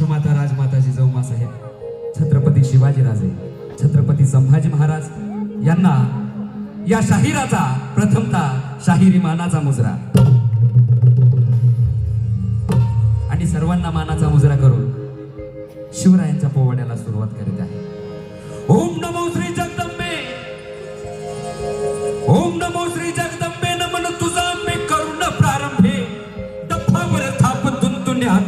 राष्ट्रमाता राजमाता जिजाऊ साहेब, छत्रपती शिवाजीराजे, छत्रपती संभाजी महाराज यांना या शाहिराचा प्रथमतः शाहिरी मानाचा मुजरा आणि सर्वांना मानाचा मुजरा करून शिवरायांच्या पोवाड्याला सुरुवात करीत आहे. ओम नमो श्री जगदंबे, ओम नमो श्री जगदंबे, नमन तुझा मी करुण प्रारंभे, डफावर थाप तुंतुण्या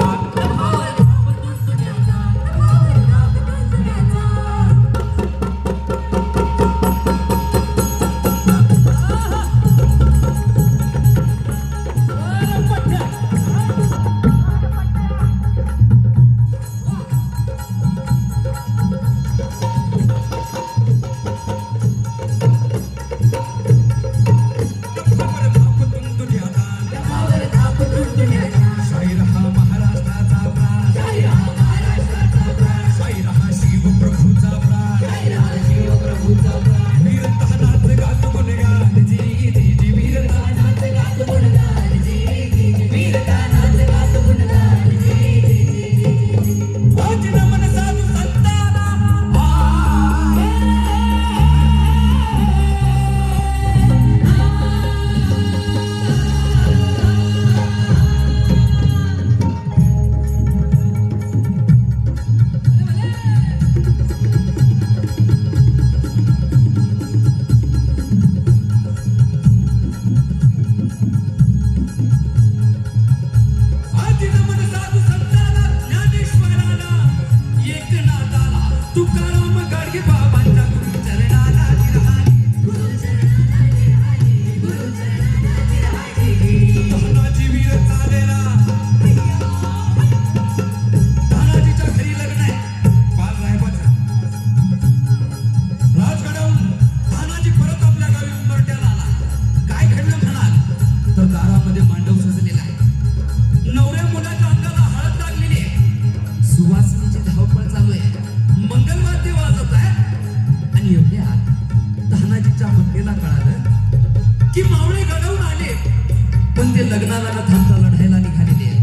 लग्नाला न थांबता लढायला निघालेली आहे.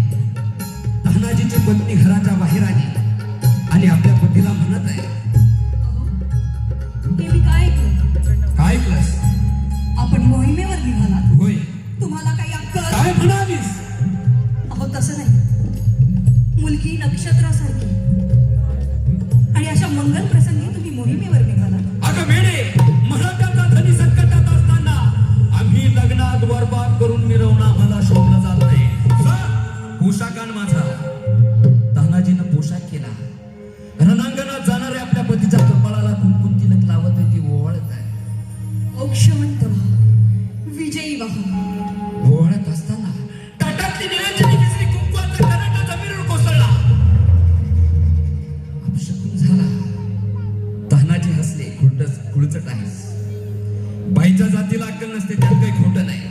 तानाजीची पत्नी घराच्या बाहेर आली आणि आपल्या पतीला म्हणत आहे, काय ऐकलंस? आपण मोहिमेवर निघालात? होय. तुम्हाला काही अक्कल? काय म्हणालीस? अहो तसं नाही, मुलगी नक्षत्रासारखी आणि अशा मंगल प्रसंगी तुम्ही मोहिमेवर निघालात. अगं वेडे, मराठ्याचा धनी संकटात असताना आम्ही लग्नात बरबाद करून मिरवणं आम्हाला शोभलं जात नाही. पोशाखान माझा तानाजीनं पोशाख केला. रणांगणात जाणाऱ्या आपल्या पतीच्या कपाळाला कुंकुम तिलक लावत ती ओवाळत आहे. औक्षमंत विजयी वाह. ओवाळत असताना ताटातली निरंजनी दिसली, कुंकवाचा कराटा जमिनीवर कोसळला. अपशकुन झाला. तानाजी हसले. खुळचट आहेस, बाईच्या जातीला अक्कल नसते, त्यात काही खोटं नाही.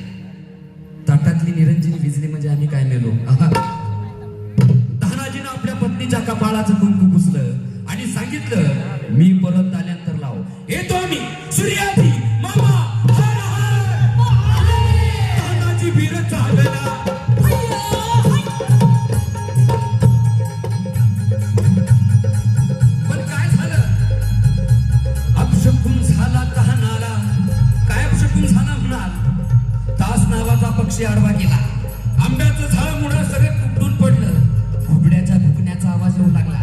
ताटातली निरंजनी विजली म्हणजे आम्ही काय मेलो. तानाजीनं आपल्या पत्नीच्या कपाळाचं कुंकू पुसलं आणि सांगितलं, मी परत आल्यानंतर लाव. येतो मी सूर्याधी मामा. तानाजी वीर चालला. पण काय झालं? अपशकुन झाला तहानाला. काय अपशकुन झाला म्हणाल? तास नावाचा पक्षी आडवा गेला. आंब्याचं झाड मुळं सगळे तुटून पडलं. घुबड्याच्या भुकण्याचा आवाज येऊ लागला.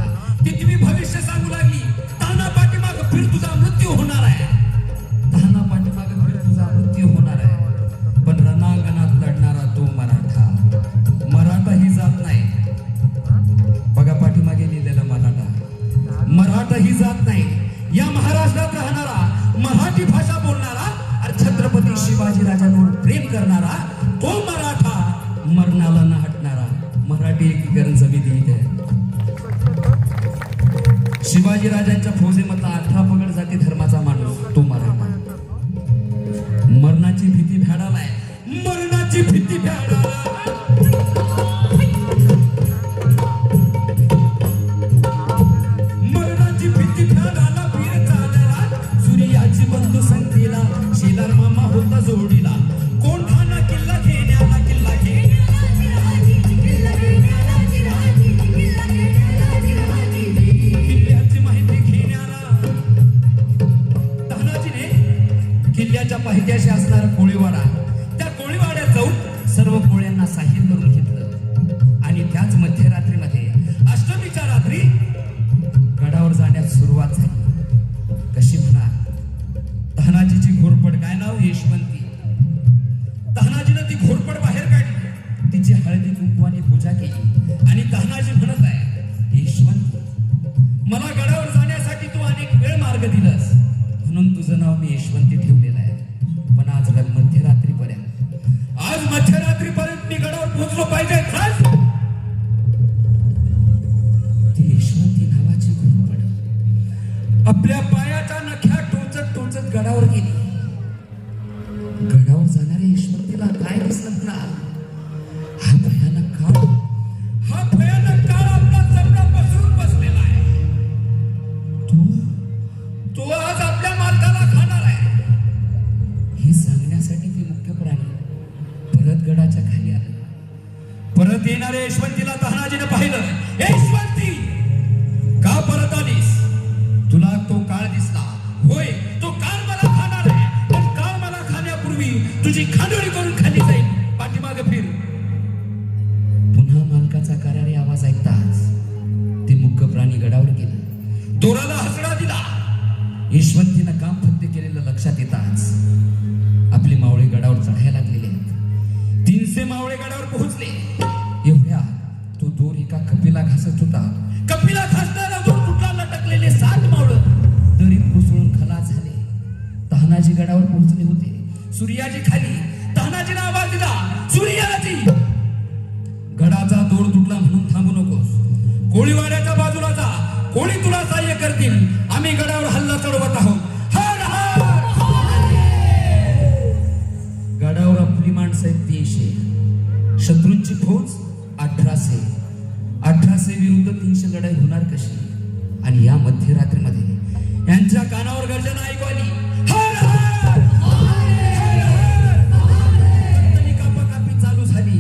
तिथवी भविष्य सांगू लागली, ताना पाठीमाग फिर तुझा मृत्यू होणार आहे. ताना पाठीमाग फिर तुझा मृत्यू होणार आहे. पण रणांगणात लढणारा तो मराठा. मराठा ही जात नाही. बघा पाठीमागे लिहिलेला मराठा. मराठा ही जात नाही. या महाराष्ट्रात राहणारा, मराठी भाषा बोलणारा, छत्रपती शिवाजी राजांवर प्रेम करणारा तो मराठा, मरणाला न हटणारा. मराठी एकीकरण समिती इथे. शिवाजी राजांच्या फौजेमधला 18 पगड जाती धर्माचा माणूस तो मराठा. मरणाची भीती भ्याडालाय. मरणाची भीती भ्याडाला. मरणाची भीती भ्याडाला. वीर चालला सूर्याची बंधू संगतीला. शेलार मामा होता जोडीला. कोण ठाणा किल्ला घेण्याला. किल्ला घेण्याला. पाहित्याशी असणारा कोळीवाडा, त्या कोळीवाड्यात जाऊन सर्व कोळ्यांना साहीर करून घेतलं आणि त्याच मध्यरात्रीमध्ये अष्टमीच्या रात्री गडावर जाण्यास सुरुवात झाली. कशी म्हणा, तानाजीची घोरपड, काय नाव, यशवंती. तानाजीनं ती घोरपड बाहेर काढली, तिची हळदी कुंकवाने पूजा केली आणि तानाजी म्हणत आहे, यशवंती, मला गडावर जाण्यासाठी तू अनेक वेळ मार्ग दिलास, म्हणून तुझं नाव मी यशवंती ठेवलेलं आहे. पण आज मध्यरात्रीपर्यंत मी गडावर पोहोचलो पाहिजे. ती यशवंती नावाची घोरपड आपल्या पायाच्या नख्या टोचत टोचत गडावर गेली. गडावर जाणाऱ्या यशवंतीला काय दिसलं ना, हा भयानक काळ आपला चमडा पसरून बसलेला आहे. तो आज आपल्या मालकाला खाणार आहे. हे सांगण्यासाठी ते मुख्य प्राणी परत गडाच्या खाली आले. परत येणाऱ्या यशवंतीला तानाजीने पाहिलं. यशवंती, का परत आलीस? तुला तो काळ दिसला होय? तो काळ मला खाणार आहे, पण काळ मला खाण्यापूर्वी तुझी खांडोळी करून खाली जाईल. पाठीमागे फिर. पुन्हा मालकाचा करारी आवाज ऐकताच ते मुख्य प्राणी गडावर गेले. दोराला हसडा दिला. यशवंतीनं काम फत्ते केलेलं लक्षात येताच आपले मावळे गडावर चढायला लागलेले आहेत. 300 मावळे गडावर पोहोचले. एवढ्या तो दोर एका कपिला घासत होता. कपिला घासताना दोर तुटला. लटकलेले 7 मावळं दरीत कोसळून खलास झाले. तानाजी गडावर पोहोचले होते. सूर्याजी खाली. तानाजीने आवाज दिला, सूर्याजी, गडाचा दोर तुटला म्हणून थांबू नकोस. कोळीवाड्याच्या बाजूला जा. कोळी तुला सहाय्य करतील. आम्ही गडावर हल्ला चढवत आहोत. हर हर. गडावर आपली माणसं आहेत 300. शत्रूंची फौज 1800. 1800 विरुद्ध 300 लढाई होणार कशी? आणि या मध्यरात्रीमध्ये यांच्या कानावर गर्जना ऐकू आली. हर हर. कापाकापी चालू झाली.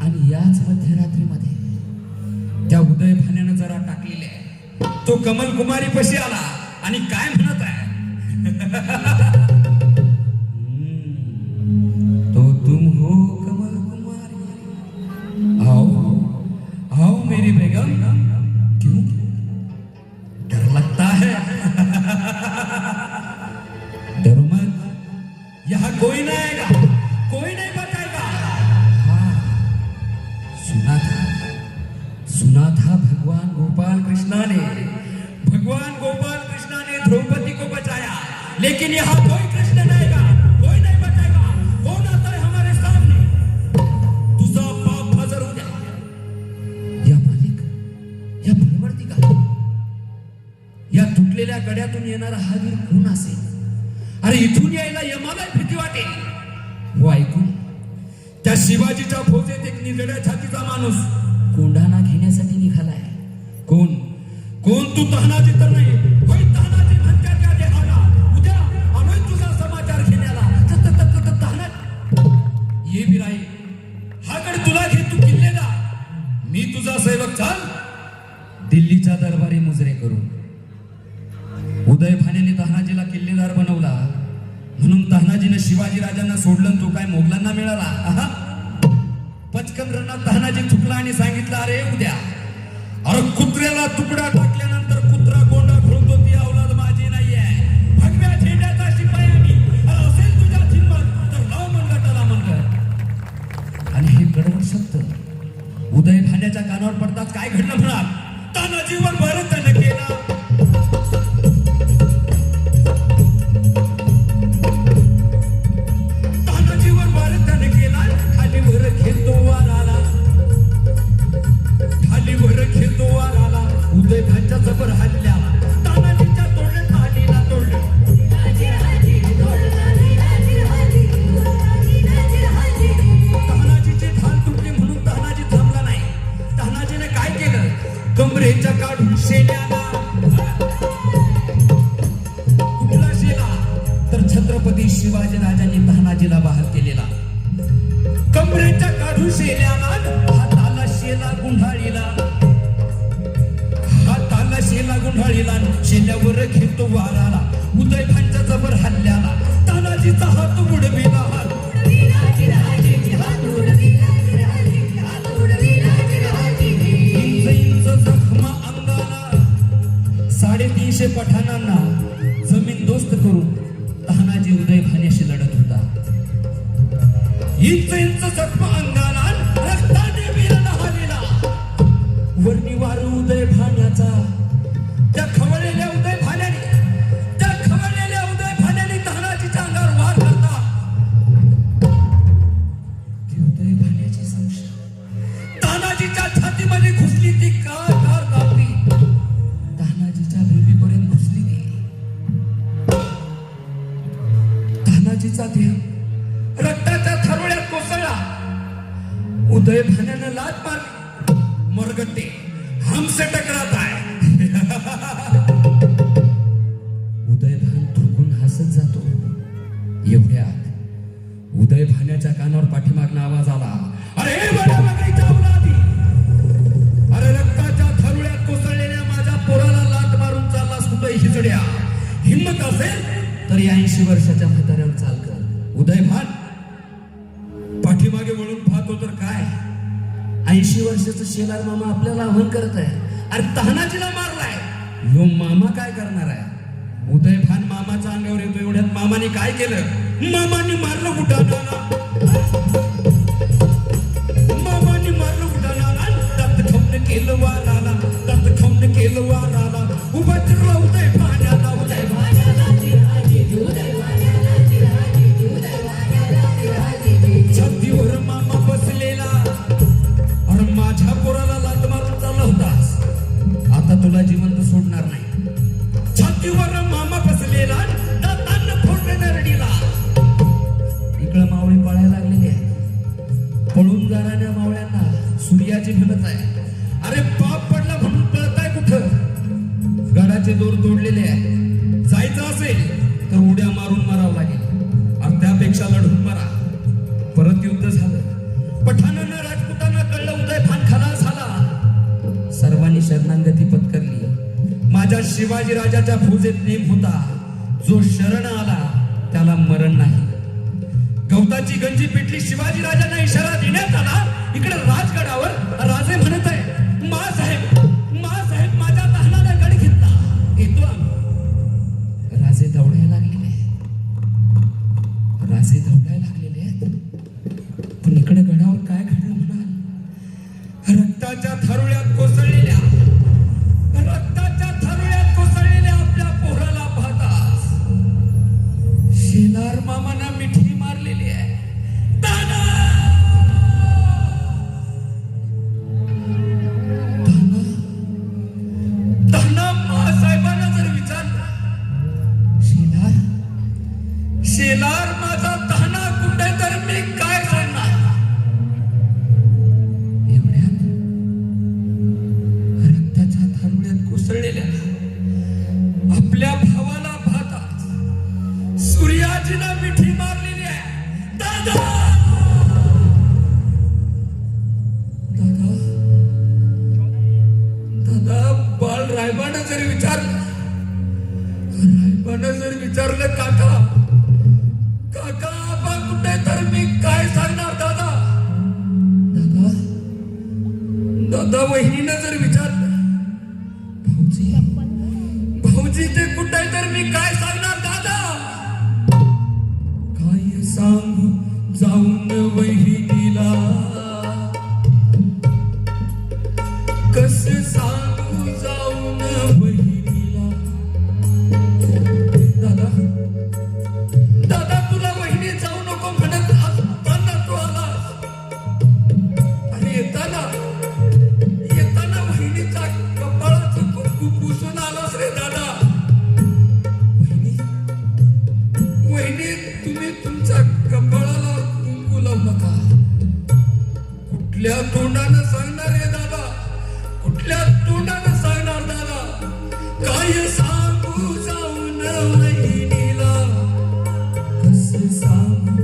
आणि याच मध्यरात्रीमध्ये त्या उदय भाण्यानं जरा टाकलेले आहे. तो कमल कुमारी पशी आला आणि काय म्हणत आहे, तो तुम हो कमल कुमारी, आओ आओ मेरी बेगम, क्यों डर लगता है? डरो मत, यहाँ कोई नहीं आएगा, कोई नहीं बचाएगा. हाँ, सुना था भगवान गोपाल कृष्णा ने द्रौपदी को बचाया, लेकिन यहाँ कोई कृष्ण नहीं आएगा, कोई नहीं बचाएगा. कौन आता है हमारे सामने? तुझा पाप हजर हो जाए. या मालिक, या फलवर्ती का, या तुटलेल्या गड्यातून येणारा हा वीर कोण असेल? अरे इथून यायला यमाला भीती वाटेल. हो ऐकून त्या शिवाजीच्या फौजेत एक निजड्या छातीचा माणूस कोंढाणा घेण्यासाठी निघालाय. कोण? तू तानाजी तर नाही होय? तानाजी म्हणत्या त्या देहाला उद्या आलोय तुझा समाचार घेण्याला. तानाजी, ये बिराई, हा गड तुला घे, तू किल्लेला, मी तुझा सेवक. चाल दिल्लीच्या दरबारी मुजरे करून. उदय भाण्याने तानाजीला किल्लेदार बनवला म्हणून तानाजीने शिवाजी राजांना सोडलं. तो काय मोगलांना मिळाला? पचकन रणात तानाजी चुकला आणि सांगितलं, अरे उद्या, अरे कुत्र्याला तुकडा टाकल्यानंतर कुत्रा गोंडा खोलतो ती अवलाद माझी नाहीये. भगव्या झेंड्याचा शिपाई मी. असेल तुझ्या जिंमत तर लाव मनगटाला मनगट. आणि हे कडवट शब्द उदय भाण्याच्या कानावर पडताच काय घडलं म्हणाल? तानाजीवर बरं त्यानं केला. उदय भाच्या जबर हल्ल्याला तानाजीच्या तोंडात तालीला तोडलं. तानाजीची ढाल तुटली म्हणून तानाजी थांबला नाही. तानाजीने काय केलं? कमरेच्या काढून शेल्याला. कुठला शेला? तर छत्रपती शिवाजी राजांनी तानाजीला बहाल केलेला. कमरेच्या काढून शेल्याला, हाताला शेला गुंढाळीला. शेला गुंढाळीला, शेल्यावर घेतो वाराला. उदय भांच्या जबर हल्ल्याला तानाजीचा हात अतिशय पठाणांना जमीन दोस्त करून तानाजी उदय भाण्याशी लढत होता. इंच इंच जखम अंगाला रक्ताने वीर न्हालेला. वर्णी वारू उदय भाण्याचा त्या खवळलेल्या उदय भाण्याने तानाजीच्या अंगावर वार करता ती उदय भाण्याची संशय तानाजीच्या छातीमध्ये घुसली. ती कार कापली. तानाजीच्या बेबीपर्यंत घुसली गेली. तानाजीचा देह रक्ताच्या थरोळ्यात कोसळला. उदय भाण्यानं लात मारली. मरगट्टे हमसे टकराता है. उदय भान थुकून हसत जातो. एवढ्यात उदय भाण्याच्या कानावर पाठीमागना आवाज आला, अरे बड्या बकरीच्या औलादी, अरे रक्ताच्या थरुळ्यात कोसळलेल्या माझ्या पोराला लात मारून चाललास कुठे हिजड्या. हिम्मत असेल तर 80 वर्षाच्या म्हाताऱ्यावर चाल कर. उदय भान पाठीमागे वळून पाहतो तर काय, 80 वर्षाचं शेलार मामा आपल्याला आव्हान करत आहे. अरे तानाजीला मारलाय. ह्यो मामा काय करणार आहे. उदय भान मामाच्या अंगावर येतो. एवढ्यात मामाने काय केलं, मामाने मारलं उठाणाला. मामाने मारलं उठाणाला. त्यात खमन केलं वाराला. त्यात खमन केलं वाराला. उभा चिरला उदय भाण्याला. उदय भाण्याला छातीवर मामा बसलेला. अरे माझ्या पोराला लात मारून चालला होतास, आता तुला जिवंत सोडणार नाही. छातीवर मामा बसलेला. दातांना फोडले नरडीला. इकडं मावळी पळायला लागलेली आहे. पळून जाणाऱ्या मावळ्यांना सूर्याची भिनत आहे. अरे पाप पडला म्हणून पळताय कुठं. गडाचे दोर तोडलेले आहे. जायचं असेल तर उड्या मारून मारावं लागेल. आणि त्यापेक्षा लढून मारा. परत युद्ध झालं. पठाणांना राजपुतांना कळलं उदय भान खलास झाला. सर्वांनी शरणागती पत्करली. माझ्या शिवाजी राजाच्या फौजेत नेम होता, जो शरण आला त्याला मरण नाही. गवताची गंजी पेटली. शिवाजी राजांना इशारा देण्यात आला. इकडे राजगडावर राजे म्हणत आहे, मासाहेब माझ्या तहानाला गड घेतला. येतो आम्ही. राजे दौडायला लागलेले आहेत. पण इकडे गडावर काय घडलं म्हणाल. रक्ताच्या थरुळ्यात कोसळलेल्या आपल्या पोराला पाहतास शेलार मामाना मिठी मारलेली आहे. ताना मासाहेबांना जर विचारलं, शेलार माझा ताना कुठे, तर मी काय सांगणार. एवढ्यात रक्ताच्या थारुळ्यात कोसळलेल्या आपल्या भावाला पाहताच सूर्याजीला मिठी मारलेली आहे. दादा बाळ रायबानं जर विचारलं काका आबा कुठे, तर मी काय सांगणार. दादा वहिनीनं जर विचारलं भाऊजी ते कुठे, तर मी काय सांगणार. दादा काय सांगू जाऊन वहिनीला, कसं सांगू जाऊन वहिनीला. दादा तुला वहिनी जाऊ नको म्हणत असताना तू आलास. आणि येताना वहिनीचा कपाळाचं कुंकू पुसून आलास रे दादा. वहिनी तुम्ही तुमच्या कपाळाला कुंकू लावू नका. कुठल्या तोंडानं सांगणार रे दादा, कुठल्या तोंडानं सांगणार दादा. काय सांगू जाऊन वहिनीला, कसं सांगू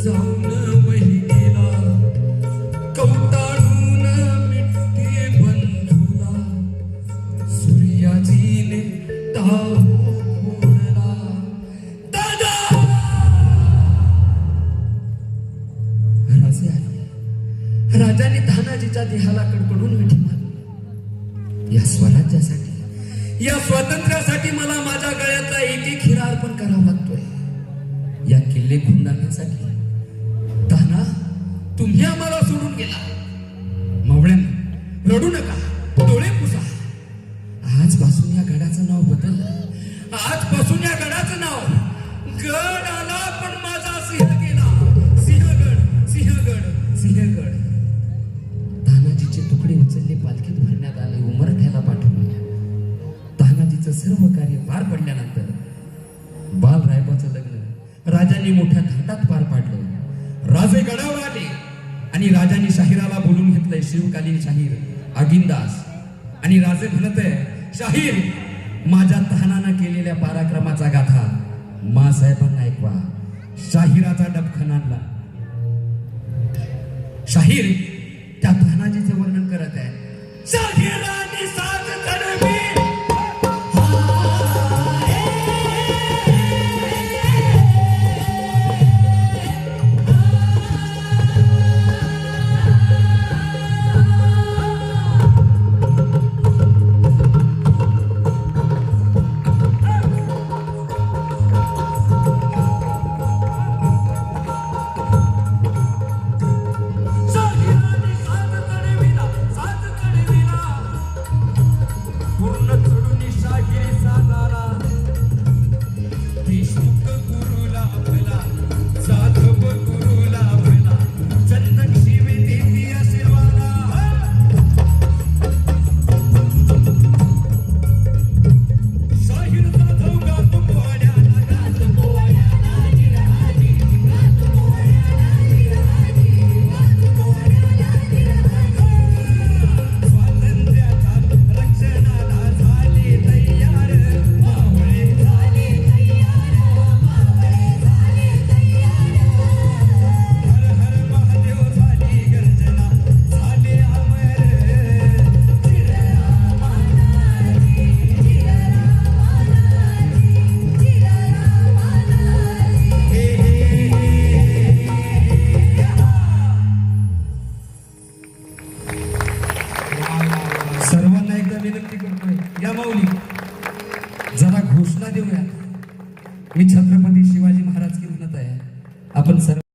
जाऊन वहिनीला. कवटाळून मिठी बंधूला सूर्याजीने फोडला. दादा राजे आले. राजाने तानाजीच्या देहाला कडकडून मिठी मारली. या स्वराज्यासाठी, या स्वातंत्र्यासाठी मला माझ्या गळ्यातला एक एक हिरा अर्पण करावा लागतोय या किल्ले खुंदाण्यासाठी. ताना तुम्ही आम्हाला सोडून गेला. मावळ्यांना रडू नका, डोळे पुसा. आजपासून या गडाचं नाव बदललं. आजपासून या गडाचं नाव गड आला पण माझा सिंह गेला. सिंहगड सिंहगड सिंहगड. तानाजीचे तुकडे उचलले, पालखीत भरण्यात आले, उमरठ्याला पाठवले. तानाजीचं सर्व कार्य पार पडल्यानंतर बालरायबाचं लग्न राजांनी मोठ्या थाटात पार पाडलं. राजे गडावर आले आणि राजांनी शाहिराला बोलून घेतलंय. शिवकालीन शाहीर आगिंदास. आणि राजे म्हणत आहे, शाहीर माझ्या तहानानं केलेल्या पराक्रमाचा गाथा मासाहेबांना ऐकवा. शाहिराचा डबखन आणला. शाहीर त्या तानाजीचे वर्णन करत आहे. शाहिराने साथ चढवी जरा घोषणा देऊया. मी छत्रपती शिवाजी महाराज की म्हणत आहे. आपण सर्व